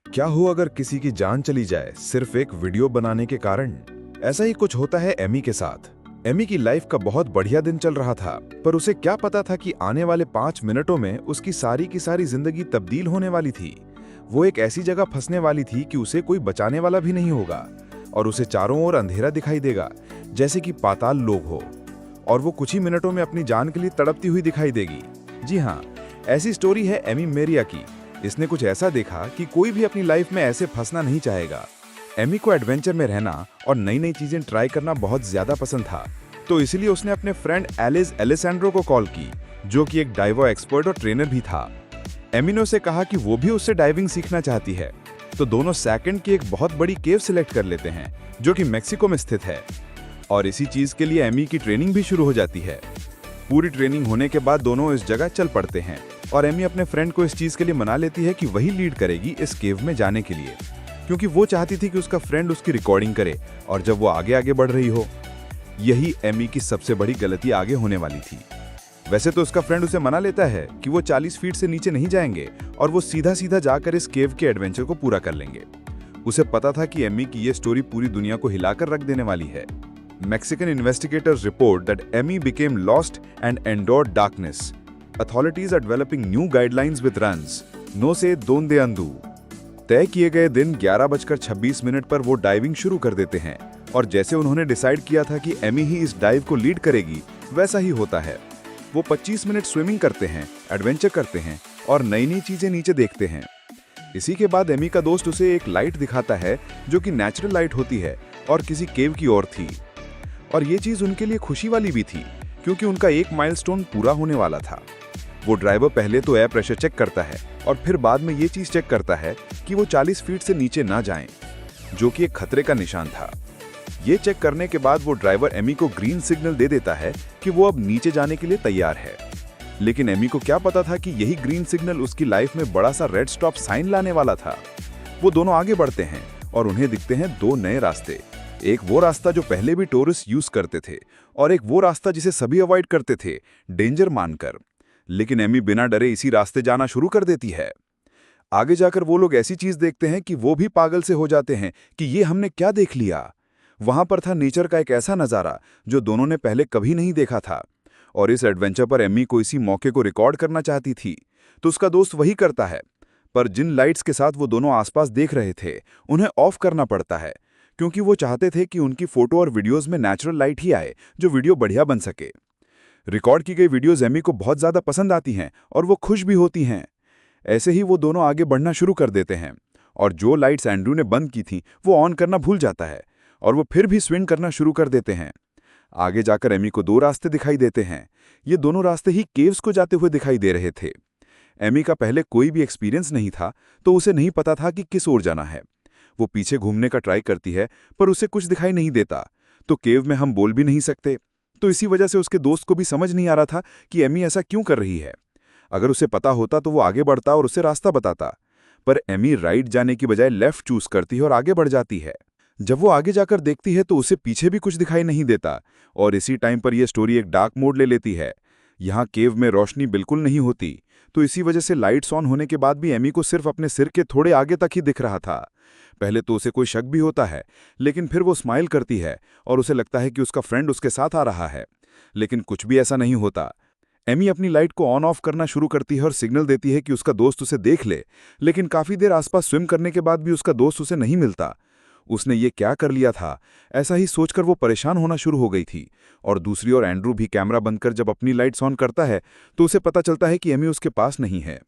क्या हो अगर किसी की जान चली जाए सिर्फ एक वीडियो बनाने के कारण। ऐसा ही कुछ होता है एमी के साथ। एमी की लाइफ का बहुत बढ़िया दिन चल रहा था, पर उसे क्या पता था कि आने वाले 5 मिनटों में उसकी सारी की सारी जिंदगी तब्दील होने वाली थी। वो एक ऐसी जगह फंसने वाली थी कि उसे कोई बचाने वाला भी नहीं होगा और उसे चारों ओर अंधेरा दिखाई देगा, जैसे कि पाताल लोक हो, और वो कुछ ही मिनटों में अपनी जान के लिए तड़पती हुई दिखाई देगी। जी हाँ, ऐसी स्टोरी है एमी मेरिया की। इसने कुछ ऐसा देखा कि कोई भी अपनी लाइफ में ऐसे फंसना नहीं चाहेगा। एमी को एडवेंचर में रहना और नई नई चीजें ट्राई करना बहुत ज्यादा पसंद था, तो इसलिए उसने अपने फ्रेंड एलिस एलेसैंड्रो को कॉल की, जो कि एक डाइवर एक्सपर्ट और ट्रेनर भी था। एमी ने उसे कहा कि वो भी उससे डाइविंग सीखना चाहती है, तो दोनों सेकंड की एक बहुत बड़ी केव सिलेक्ट कर लेते हैं, जो कि मेक्सिको में स्थित है। और इसी चीज के लिए एमी की ट्रेनिंग भी शुरू हो जाती है। पूरी ट्रेनिंग होने के बाद दोनों इस जगह चल पड़ते हैं और एमी अपने फ्रेंड को इस चीज के लिए मना लेती है कि वही लीड करेगी इस केव में जाने के लिए, क्योंकि वो चाहती थी कि उसका फ्रेंड उसकी रिकॉर्डिंग करे और जब वो आगे आगे बढ़ रही हो। यही एमी की सबसे बड़ी गलती आगे होने वाली थी। वैसे तो उसका फ्रेंड उसे मना लेता है कि वो 40 फीट से नीचे नहीं जाएंगे और वो सीधा सीधा जाकर इस केव के एडवेंचर को पूरा कर लेंगे। उसे पता था कि एमी की ये स्टोरी पूरी दुनिया को हिलाकर रख देने वाली है। Mexican investigators report that Emmy became lost and endured darkness. Authorities are developing new guidelines with runs. No se donde andu. तय किए गए दिन 11:26 पर वो डाइविंग शुरू कर देते हैं और जैसे उन्होंने डिसाइड किया था कि एमी ही इस डाइव को लीड करेगी, वैसा ही होता है। वो 25 मिनट स्विमिंग करते हैं, एडवेंचर करते हैं और नई नई चीजें नीचे देखते हैं। इसी के बाद एमी का दोस्त उसे एक लाइट दिखाता है, जो कि नेचुरल लाइट होती है और किसी केव की ओर थी। और ये चीज उनके लिए खुशी वाली भी थी, क्योंकि उनका एक माइलस्टोन पूरा होने वाला था। वो ड्राइवर पहले तो एयर प्रेशर चेक करता है और फिर बाद में ये चीज चेक करता है कि वो 40 फीट से नीचे ना जाएं, जो कि एक खतरे का निशान था। ये चेक करने के बाद वो ड्राइवर एमी को ग्रीन सिग्नल दे देता है कि वो अब नीचे जाने के लिए तैयार है। लेकिन एमी को क्या पता था कि यही ग्रीन सिग्नल उसकी लाइफ में बड़ा सा रेड स्टॉप साइन लाने वाला था। वो दोनों आगे बढ़ते हैं और उन्हें दिखते हैं दो नए रास्ते। एक वो रास्ता जो पहले भी टूरिस्ट यूज करते थे और एक वो रास्ता जिसे सभी अवॉइड करते थे, डेंजर मानकर। लेकिन एमी बिना डरे इसी रास्ते जाना शुरू कर देती है। आगे जाकर वो लोग ऐसी चीज देखते हैं कि वो भी पागल से हो जाते हैं कि ये हमने क्या देख लिया। वहां पर था नेचर का एक ऐसा नजारा जो दोनों ने पहले कभी नहीं देखा था, और इस एडवेंचर पर एमी को इसी मौके को रिकॉर्ड करना चाहती थी, तो उसका दोस्त वही करता है। पर जिन लाइट्स के साथ वो दोनों आसपास देख रहे थे, उन्हें ऑफ करना पड़ता है, क्योंकि वो चाहते थे कि उनकी फोटो और वीडियोस में नेचुरल लाइट ही आए, जो वीडियो बढ़िया बन सके। रिकॉर्ड की गई वीडियोस एमी को बहुत ज्यादा पसंद आती हैं और वो खुश भी होती हैं। ऐसे ही वो दोनों आगे बढ़ना शुरू कर देते हैं और जो लाइट्स एंड्रू ने बंद की थी वो ऑन करना भूल जाता है और वो फिर भी स्विंग करना शुरू कर देते हैं। आगे जाकर एमी को दो रास्ते दिखाई देते हैं। ये दोनों रास्ते ही केव्स को जाते हुए दिखाई दे रहे थे। एमी का पहले कोई भी एक्सपीरियंस नहीं था, तो उसे नहीं पता था कि किस ओर जाना है। वो पीछे घूमने का ट्राई करती है, पर उसे कुछ दिखाई नहीं देता। तो केव में हम बोल भी नहीं सकते, तो इसी वजह से उसके दोस्त को भी समझ नहीं आ रहा था कि एमी ऐसा क्यों कर रही है। अगर उसे पता होता तो वो आगे बढ़ता और उसे रास्ता बताता, पर एमी राइट जाने की बजाय लेफ्ट चूज करती है और आगे बढ़ जाती है। जब वो आगे जाकर देखती है तो उसे पीछे भी कुछ दिखाई नहीं देता, और इसी टाइम पर यह स्टोरी एक डार्क मोड ले लेती है। यहाँ केव में रोशनी बिल्कुल नहीं होती, तो इसी वजह से लाइट्स ऑन होने के बाद भी एमी को सिर्फ अपने सिर के थोड़े आगे तक ही दिख रहा था। पहले तो उसे कोई शक भी होता है, लेकिन फिर वो स्माइल करती है और उसे लगता है कि उसका फ्रेंड उसके साथ आ रहा है, लेकिन कुछ भी ऐसा नहीं होता। एमी अपनी लाइट को ऑन ऑफ करना शुरू करती है और सिग्नल देती है कि उसका दोस्त उसे देख ले, लेकिन काफी देर आसपास स्विम करने के बाद भी उसका दोस्त उसे नहीं मिलता। उसने ये क्या कर लिया था, ऐसा ही सोचकर वो परेशान होना शुरू हो गई थी। और दूसरी ओर एंड्रू भी कैमरा बंद कर जब अपनी लाइट्स ऑन करता है तो उसे पता चलता है कि एमी उसके पास नहीं है।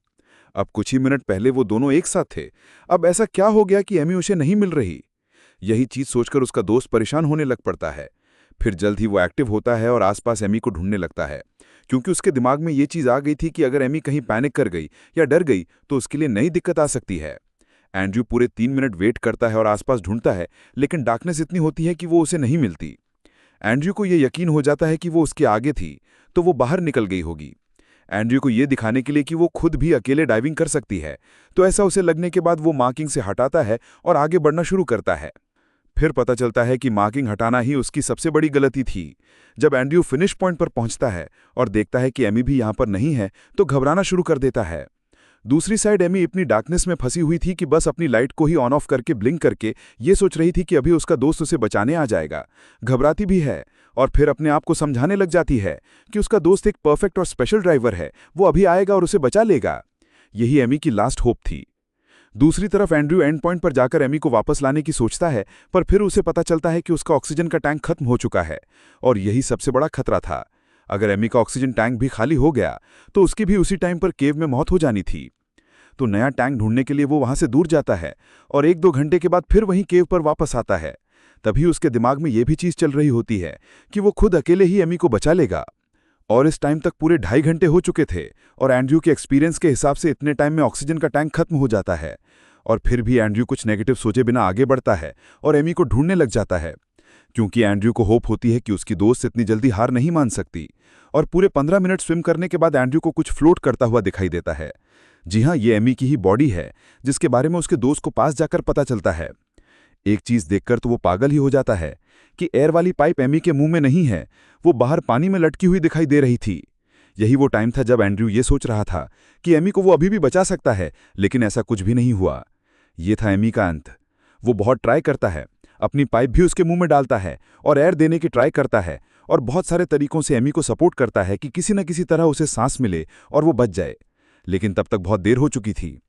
अब कुछ ही मिनट पहले वो दोनों एक साथ थे, अब ऐसा क्या हो गया कि एमी उसे नहीं मिल रही। यही चीज सोचकर उसका दोस्त परेशान होने लग पड़ता है। फिर जल्द ही वो एक्टिव होता है और आसपास एमी को ढूंढने लगता है, क्योंकि उसके दिमाग में ये चीज आ गई थी कि अगर एमी कहीं पैनिक कर गई या डर गई तो उसके लिए नई दिक्कत आ सकती है। एंड्रू पूरे 3 मिनट वेट करता है और आसपास ढूंढता है, लेकिन डार्कनेस इतनी होती है कि वो उसे नहीं मिलती। एंड्रू को यह यकीन हो जाता है कि वो उसके आगे थी, तो वो बाहर निकल गई होगी। एंड्रू को यह दिखाने के लिए कि वो खुद भी अकेले डाइविंग कर सकती है, तो ऐसा उसे लगने के बाद वो मार्किंग से हटाता है और आगे बढ़ना शुरू करता है। फिर पता चलता है कि मार्किंग हटाना ही उसकी सबसे बड़ी गलती थी। जब एंड्रू फिनिश पॉइंट पर पहुंचता है और देखता है कि एमी भी यहां पर नहीं है, तो घबराना शुरू कर देता है। दूसरी साइड एमी इतनी डार्कनेस में फंसी हुई थी कि बस अपनी लाइट को ही ऑन ऑफ करके ब्लिंक करके ये सोच रही थी कि अभी उसका दोस्त उसे बचाने आ जाएगा। घबराती भी है और फिर अपने आप को समझाने लग जाती है कि उसका दोस्त एक परफेक्ट और स्पेशल ड्राइवर है, वो अभी आएगा और उसे बचा लेगा। यही एमी की लास्ट होप थी। दूसरी तरफ एंड्रयू एंड पॉइंट पर जाकर एमी को वापस लाने की सोचता है, पर फिर उसे पता चलता है कि उसका ऑक्सीजन का टैंक खत्म हो चुका है और यही सबसे बड़ा खतरा था। अगर एमी का ऑक्सीजन टैंक भी खाली हो गया तो उसकी भी उसी टाइम पर केव में मौत हो जानी थी। तो नया टैंक ढूंढने के लिए वो वहां से दूर जाता है और 1-2 घंटे के बाद फिर वहीं केव पर वापस आता है। तभी उसके दिमाग में ये भी चीज चल रही होती है कि वो खुद अकेले ही एमी को बचा लेगा। और इस टाइम तक पूरे 2.5 घंटे हो चुके थे और एंड्रयू के एक्सपीरियंस के हिसाब से इतने टाइम में ऑक्सीजन का टैंक खत्म हो जाता है। और फिर भी एंड्रयू कुछ नेगेटिव सोचे बिना आगे बढ़ता है और एमी को ढूंढने लग जाता है, क्योंकि एंड्रयू को होप होती है कि उसकी दोस्त इतनी जल्दी हार नहीं मान सकती। और पूरे 15 मिनट स्विम करने के बाद एंड्रयू को कुछ फ्लोट करता हुआ दिखाई देता है। जी हाँ, ये एमी की ही बॉडी है, जिसके बारे में उसके दोस्त को पास जाकर पता चलता है। एक चीज देखकर तो वो पागल ही हो जाता है कि एयर वाली पाइप एमी के मुंह में नहीं है, वो बाहर पानी में लटकी हुई दिखाई दे रही थी। यही वो टाइम था जब एंड्रयू ये सोच रहा था कि एमी को वो अभी भी बचा सकता है, लेकिन ऐसा कुछ भी नहीं हुआ। ये था एमी का अंत। वो बहुत ट्राई करता है, अपनी पाइप भी उसके मुंह में डालता है और एयर देने की ट्राई करता है और बहुत सारे तरीकों से एमी को सपोर्ट करता है कि किसी न किसी तरह उसे सांस मिले और वो बच जाए, लेकिन तब तक बहुत देर हो चुकी थी।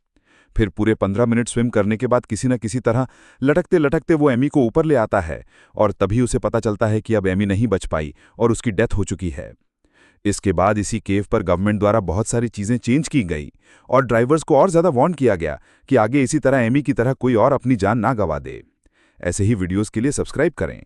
फिर पूरे 15 मिनट स्विम करने के बाद किसी न किसी तरह लटकते लटकते वो एमी को ऊपर ले आता है और तभी उसे पता चलता है कि अब एमी नहीं बच पाई और उसकी डेथ हो चुकी है। इसके बाद इसी केव पर गवर्नमेंट द्वारा बहुत सारी चीजें चेंज की गई और ड्राइवर्स को और ज्यादा वार्न किया गया कि आगे इसी तरह एमी की तरह कोई और अपनी जान ना गंवा दे। ऐसे ही वीडियोस के लिए सब्सक्राइब करें।